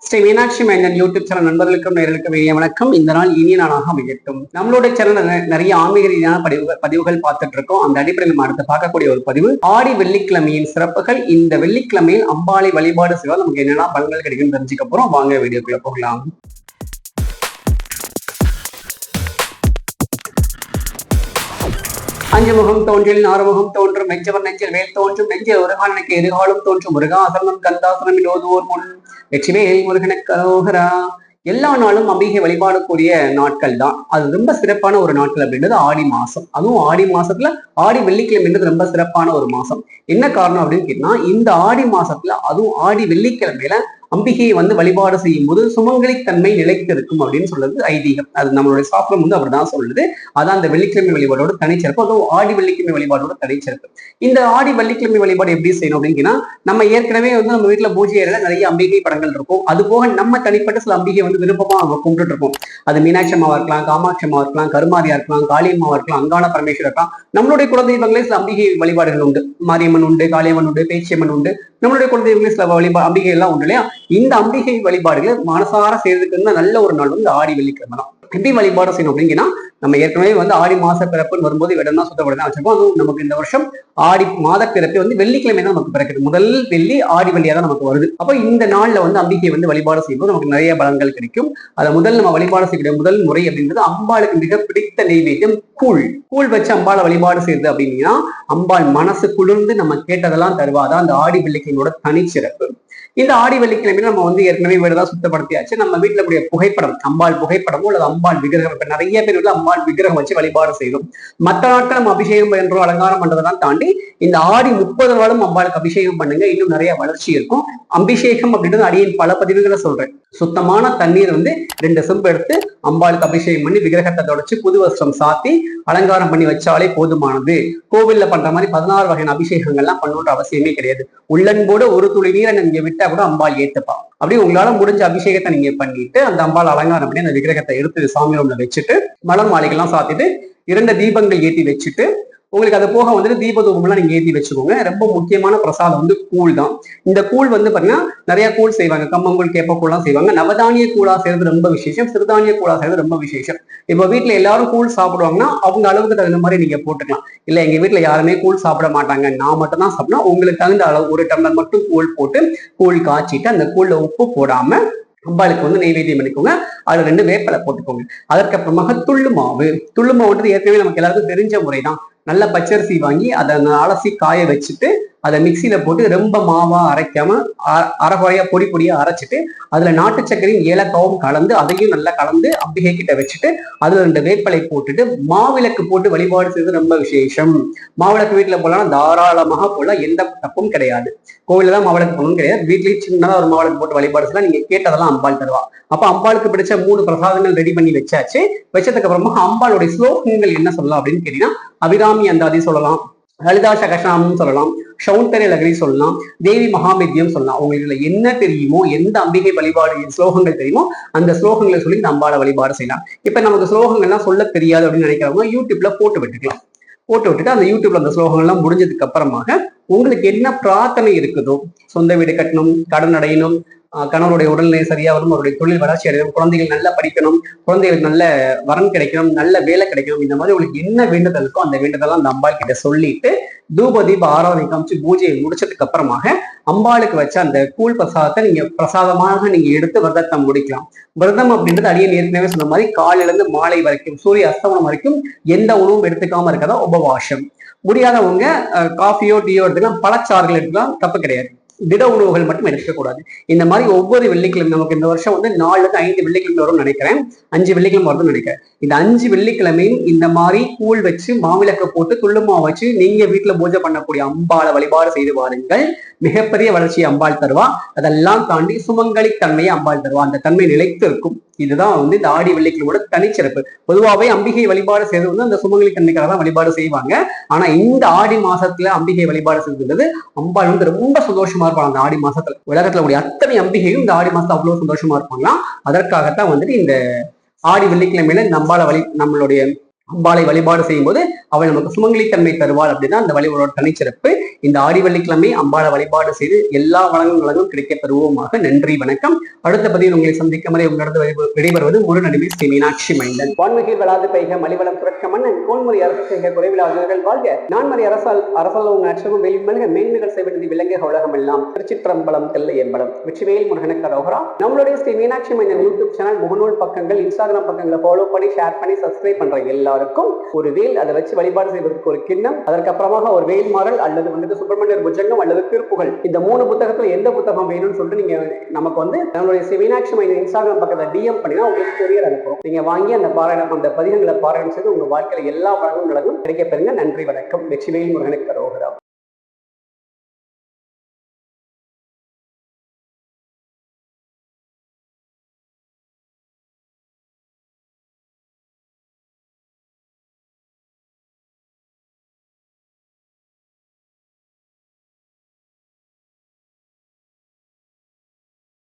Sri Meenakshi Menon YouTube channel நண்பர்களுக்கும் நேர்களுக்கும் இனிய வணக்கம். இந்த நாள் இனிய நாளாக அமையட்டும். நம்மளுடைய சேனல் நிறைய ஆன்மீக ரீதியான பதிவுகள் பார்த்துட்டு இருக்கோம். அந்த அடிப்படையில் நம்ம அடுத்து பார்க்கக்கூடிய ஒரு பதிவு ஆடி வெள்ளிக்கிழமையின் சிறப்புகள். இந்த வெள்ளிக்கிழமையில் அம்பாளை வழிபாடு செய்வால் நமக்கு என்னென்ன பலன்கள் கிடைக்கும் தெரிஞ்சுக்க போறோம். வாங்க வீடியோக்குள்ள போகலாம். அஞ்சு முகம் தோன்றில் ஆறுமுகம் தோன்றும் மெஞ்சவர் நெஞ்சில் வேல் தோன்றும் நெஞ்சில் ஒரு காலனுக்கு எதிர்காலம் தோன்றும் முருகாசனம் கந்தாசனம் ஓதுவோர் முன் வெற்றிவேல் முருகனுக்கு அரோகரா. எல்லா நாளும் அம்பிகை வழிபாடுக்கூடிய நாட்கள் தான். அது ரொம்ப சிறப்பான ஒரு நாட்கள் அப்படின்றது ஆடி மாசம். அதுவும் ஆடி மாசத்துல ஆடி வெள்ளிக்கிழமைன்றது ரொம்ப சிறப்பான ஒரு மாசம். என்ன காரணம் அப்படின்னு கேட்டா, இந்த ஆடி மாசத்துல அதுவும் ஆடி வெள்ளிக்கிழமையில அம்பிகையை வழிபாடு செய்யும் போது சுமங்கலித்தன்மை நிலைத்திருக்கும் அப்படின்னு சொல்றது ஐதீகம். அது நம்மளுடைய சாஸ்திரம் அப்படிதான் சொல்லுது. அதான் அந்த வெள்ளிக்கிழமை வழிபாடோட தனிச்சிறப்பு. அதுவும் ஆடி வெள்ளிக்கிழமை வழிபாடோட தனிச்சிறப்பு. இந்த ஆடி வெள்ளிக்கிழமை வழிபாடு எப்படி செய்யணும் அப்படின்னா, நம்ம ஏற்கனவே நம்ம வீட்டுல பூஜை அறையில நிறைய அம்பிகை படங்கள் இருக்கும். அது போக நம்ம தனிப்பட்ட சில அம்பிகை விருப்பமா நம்ம கும்பிட்டு இருப்போம். அது மீனாட்சி அம்மாவா இருக்கலாம், காமாட்சி அம்மாவா இருக்கலாம், கருமாரியா இருக்கலாம், காளியம்மாவா இருக்கலாம், அங்கான பரமேஸ்வரர் இருக்கலாம். நம்மளுடைய குலதெய்வங்களே சில அம்பிகை வழிபாடுகள் உண்டு. மாரியம்மன் உண்டு, காளியம்மன் உண்டு, பேச்சியம்மன் உண்டு. நம்மளுடைய குலதெய்வங்களே சில அம்பிகை எல்லாம் உண்டு இல்லையா? இந்த அம்பிகை வழிபாடுகளை மனசார செய்யறதுக்கு நல்ல ஒரு நாள் ஆடி வெள்ளிக்கிழமை தான். எப்படி வழிபாடு செய்யணும் அப்படிங்கன்னா, நம்ம ஏற்கனவே ஆடி மாச பிறப்புன்னு வரும்போது இடம் தான் சுத்தப்படுதான் வச்சிருக்கோம். அதுவும் நமக்கு இந்த வருஷம் ஆடி மாத பிறப்பு வெள்ளிக்கிழமை தான் நமக்கு பிறக்குது. முதல் வெள்ளி ஆடி வெள்ளியா தான் நமக்கு வருது. அப்போ இந்த நாள்ல அம்பிகை வழிபாடு செய்யும்போது நமக்கு நிறைய பலன்கள் கிடைக்கும். அதை முதல் நம்ம வழிபாடு செய்யக்கூடிய முதல் முறை அப்படின்றது அம்பாளுக்கு மிக பிடித்த நெய்வேத்தியம் கூழ் வச்சு அம்பாளை வழிபாடு செய்யுது அப்படின்னா, அம்பாள் மனசு குளிர்ந்து நம்ம கேட்டதெல்லாம் தருவாதான் அந்த ஆடி வெள்ளிக்கிழமையோட தனிச்சிறப்பு. இந்த ஆடி வெள்ளிக்கிழமையில நம்ம ஏற்கனவே வீடுதான் சுத்தப்படுத்தியாச்சு. நம்ம வீட்டுல கூடிய புகைப்படம், அம்பாள் புகைப்படமோ அல்லது அம்பாள் விக்கிரகம், இப்ப நிறைய பேர் அம்பாள் விக்கிரகம் வச்சு வழிபாடு செய்யும். மற்ற நாட்கள் நம்ம அபிஷேகம் பண்றோம், அலங்காரம் பண்றதெல்லாம் தாண்டி இந்த ஆடி 30 நாளும் அம்பாளுக்கு அபிஷேகம் பண்ணுங்க. இன்னும் நிறைய வளர்ச்சி இருக்கும். அபிஷேகம் அப்படின்றது அடியின் பல பதிவுகளை சொல்றேன். சுத்தமான தண்ணீர் 2 செம்பு எடுத்து அம்பாளுக்கு அபிஷேகம் பண்ணி விக்கிரகத்தை தொடச்சு புது வஸ்திரம் சாத்தி அலங்காரம் பண்ணி வச்சாலே போதுமானது. கோவில்ல பண்ற மாதிரி 16 வகையான அபிஷேகங்கள்லாம் பண்ணணுன்ற அவசியமே கிடையாது. உள்ளன்போட ஒரு துளி நீரை நீங்க விட்டா கூட அம்பாள் ஏத்துப்பா. அப்படி உங்களால முடிஞ்ச அபிஷேகத்தை நீங்க பண்ணிட்டு அந்த அம்பாள் அலங்காரம் பண்ணி அந்த விக்கிரகத்தை எடுத்து சாமி ரூம்ல வச்சுட்டு மலர் மாலைகள்லாம் சாத்திட்டு 2 தீபங்கள் ஏற்றி வச்சுட்டு உங்களுக்கு அது போக தீபதூபம்லாம் நீங்க ஏற்றி வச்சுக்கோங்க. ரொம்ப முக்கியமான பிரசாதம் கூழ் தான். இந்த கூழ் பாத்தீங்கன்னா நிறைய கூழ் செய்வாங்க. கம்மங்கூழ், கேப்பக்கூழ்லாம் செய்வாங்க. நவதானிய கூழா செய்யறது ரொம்ப விசேஷம். சிறுதானிய கூழா செய்யறது ரொம்ப விசேஷம். இப்போ வீட்டுல எல்லாரும் கூழ் சாப்பிடுவாங்கன்னா அவங்க அளவுக்கு தகுந்த மாதிரி நீங்க போட்டுக்கலாம். இல்ல எங்க வீட்டுல யாருமே கூழ் சாப்பிட மாட்டாங்க, நான் மட்டும் தான் சாப்பிடணும், உங்களுக்கு தகுந்த அளவு 1 டம்ளர் மட்டும் கூழ் போட்டு கூழ் காய்ச்சிட்டு அந்த கூழ்ல உப்பு போடாம அம்பாளுக்கு நெய்வேத்தியம் பண்ணிக்கோங்க. அதுல 2 வேப்பலை போட்டுக்கோங்க. அதற்கப்புறமாக துள்ளு மாவு ஏற்கனவே நமக்கு எல்லாருக்கும் தெரிஞ்ச முறைதான். நல்ல பச்சரிசி வாங்கி அதை அலசி காய வச்சுட்டு அதை மிக்சியில போட்டு ரொம்ப மாவா அரைக்காம அரைகுறையா பொடியா அரைச்சிட்டு அதுல நாட்டு சர்க்கரையும் ஏலக்காவும் கலந்து அதையும் நல்லா கலந்து அம்பிகை கிட்ட வச்சுட்டு அதுல 2 வேப்பலை போட்டுட்டு மாவிளக்கு போட்டு வழிபாடு செய்வது ரொம்ப விசேஷம். மாவிளக்கு வீட்டுல போலாம், தாராளமாக போலாம், எந்த தப்பும் கிடையாது. கோவில தான் மாவிளக்கு போகணும் கிடையாது. வீட்லயும் சின்னதா ஒரு மாவிளக்கு போட்டு வழிபாடு செய்யலாம். நீங்க கேட்டதெல்லாம் அம்பாள் தருவா. அப்ப அம்பாளுக்கு பிடிச்ச 3 பிரசாதங்கள் ரெடி பண்ணி வச்சாச்சு. வச்சதுக்கு அப்புறமா அம்பாளுடைய ஸ்லோகங்கள் என்ன சொல்லலாம் அப்படின்னு கேட்டீங்கன்னா, அபிராமி அந்தாதி சொல்லலாம், லலிதா சகசாமம் சொல்லலாம், சௌந்தர்ய லகரி சொல்லலாம், தேவி மகாமித்யம் சொல்லலாம். உங்களுக்கு என்ன தெரியுமோ, எந்த அம்பிகை வழிபாடு ஸ்லோகங்கள் தெரியுமோ அந்த ஸ்லோகங்களை சொல்லி இந்த அம்பாளை வழிபாடு செய்யலாம். இப்ப நமக்கு ஸ்லோகங்கள்லாம் சொல்ல தெரியாது அப்படின்னு நினைக்கிறவங்க யூடியூப்ல போட்டு விட்டுக்கலாம். போட்டு விட்டுட்டு அந்த யூடியூப்ல அந்த ஸ்லோகங்கள்லாம் முடிஞ்சதுக்கு அப்புறமாக உங்களுக்கு என்ன பிரார்த்தனை இருக்குதோ, சொந்த வீடு கட்டணும், கடன் அடையணும், கணவருடைய உடல்நிலை சரியா வரும், அவருடைய தொழில் வளர்ச்சி அடையணும், குழந்தைகள் நல்லா படிக்கணும், குழந்தைகளுக்கு நல்ல வரன் கிடைக்கணும், நல்ல வேலை கிடைக்கணும், இந்த மாதிரி உங்களுக்கு என்ன வேண்டுதல் இருக்கோ அந்த வேண்டுதெல்லாம் அந்த அம்பாள் கிட்ட சொல்லிட்டு தூப தீப ஆராதனை காமிச்சு பூஜையை முடிச்சதுக்கு அப்புறமாக அம்பாளுக்கு வச்ச அந்த கூழ் பிரசாதத்தை நீங்க பிரசாதமாக நீங்க எடுத்து விரதத்தை முடிக்கலாம். விரதம் அப்படின்றது அடியேன் ஏற்கனவே சொன்ன மாதிரி காலையில இருந்து மாலை வரைக்கும், சூரிய அஸ்தமனம் வரைக்கும் எந்த உணவும் எடுத்துக்காம இருக்கதா உபவாசம். முடியாதவங்க காஃபியோ டீயோ எடுத்துக்கலாம், பழச்சாறுகள் எடுத்துக்கலாம், தப்பு கிடையாது. திட உணவுகள் மட்டும் எடுக்கக்கூடாது. இந்த மாதிரி ஒவ்வொரு வெள்ளிக்கிழமை நமக்கு இந்த வருஷம் 4 to 5 வெள்ளிக்கிழமை வரும்னு நினைக்கிறேன். 5 வெள்ளிக்கிழமை வரும்னு நினைக்கிறேன். இந்த 5 வெள்ளிக்கிழமையும் இந்த மாதிரி கூழ் வச்சு மாவிளக்க போட்டு துள்ளுமா வச்சு நீங்க வீட்டுல பூஜை பண்ணக்கூடிய அம்பாளை வழிபாடு செய்து வாருங்கள். மிகப்பெரிய வளர்ச்சியை அம்பாள் தருவா. அதெல்லாம் தாண்டி சுமங்கலி தன்மையை அம்பாள் தருவா. அந்த தன்மை நிலைத்து இருக்கும். இதுதான் இந்த ஆடி வெள்ளிக்கிழமையோட தனிச்சிறப்பு. பொதுவாகவே அம்பிகை வழிபாடு செய்வது அந்த சுமங்கலி தன்மைக்காக தான் வழிபாடு செய்வாங்க. ஆனா இந்த ஆடி மாசத்துல அம்பிகை வழிபாடு செய்வது அம்பாள் ரொம்ப சந்தோஷமா இருப்பாங்க. அந்த ஆடி மாசத்துல உலகத்துல கூடிய அத்தனை அம்பிகையும் இந்த ஆடி மாசத்துல அவ்வளவு சந்தோஷமா இருப்பாங்களாம். அதற்காகத்தான் இந்த ஆடி வெள்ளிக்கிழமையில நம்மளுடைய அம்பாளை வழிபாடு செய்யும் போது அவள் நமக்கு சுமங்கலித்தன்மை தருவாள் அப்படின்னா அந்த வழிபாடோட தனிச்சிறப்பு. இந்த ஆடி வெள்ளிக்கிழமை அம்பாளை வழிபாடு செய்து எல்லா வளங்களும் கிடைக்க பெறுவோமாக. நன்றி, வணக்கம். அடுத்த பதிவில் உங்களை சந்திக்கும் வரை உங்களிடம் விடைபெறுவது முருநடிமை ஸ்ரீ மீனாட்சி மைந்தன். வான்மிகில் வளாது பெய்க மலிவளம் சுரக்க மன்னன் கோன்முறை அரசு செய்க குறைவிலாதவர்கள் வாழ்க. நான்மறை அரசால் உங்கள் அச்சமும் வெளியும் மல்க மேன்மைகள் செய்வது விலங்கு உலகம் எல்லாம். திருச்சிற்றம்பலம் தெல்லை எம்பலம். வெற்றிவேல் முருகனுக்கு அரோகரா. நம்மளுடைய ஸ்ரீ மீனாட்சி மைந்தன் யூடியூப் சேனல், முகநூல் பக்கங்கள், இன்ஸ்டாகிராம் பக்கங்களை ஃபாலோ பண்ணி ஷேர் பண்ணி சப்ஸ்கிரைப் பண்ற எல்லாருக்கும் ஒரு வேல், அதை வச்சு வழிபாடு செய்வதற்கு ஒரு கிண்ணம், அதற்கப்புறமாக ஒரு வேல் மாறல் அல்லது வந்துட்டு சுப்பிரமணியர் புஜங்கம் அல்லது திருப்புகள், இந்த 3 புத்தகத்துல எந்த புத்தகம் வேணும்னு சொல்லிட்டு நீங்க நமக்கு வந்து நம்மளுடைய ஸ்ரீ மீனாட்சி மைந்தன் இன்ஸ்டாகிராம் பக்கத்தை டிஎம் பண்ணினா உங்களுக்கு கொரியர் அனுப்புறோம். நீங்க வாங்கி அந்த பாராயணம், அந்த பதிகங்களை பாராயணம் செய்து உங்க வாழ்க்கையில எல்லா வளங்களும் கிடைக்க பெறுங்க. நன்றி, வணக்கம். வெற்றிவேல் முருகனுக்கு.